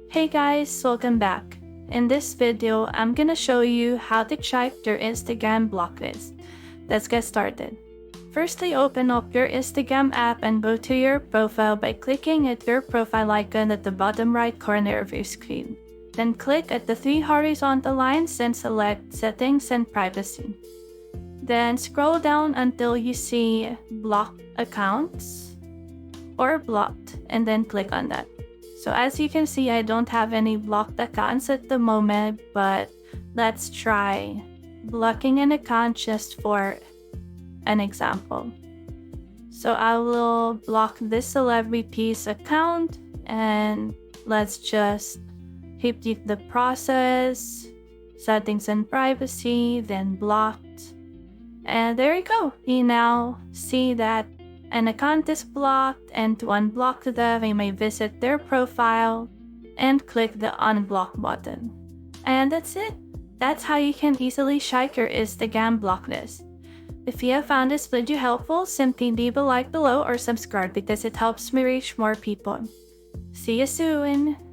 Hey guys, welcome back. In this video, I'm gonna show you how to check your Instagram blocklist. Let's get started. Firstly, open up your Instagram app and go to your profile by clicking at your profile icon at the bottom right corner of your screen. Then click at the three horizontal lines and select Settings and Privacy. Then scroll down until you see Blocked Accounts or Blocked, and then click on that. So as you can see, I don't have any blocked accounts at the moment, but let's try blocking an account just for an example. So I will block this celebrity's account and let's just repeat the process, settings and privacy, then blocked. And there you go. You now see that an account is blocked, and to unblock them, you may visit their profile and click the unblock button. And that's it. That's how you can easily check your Instagram blocklist. If you have found this video helpful, simply leave a like below or subscribe because it helps me reach more people. See you soon!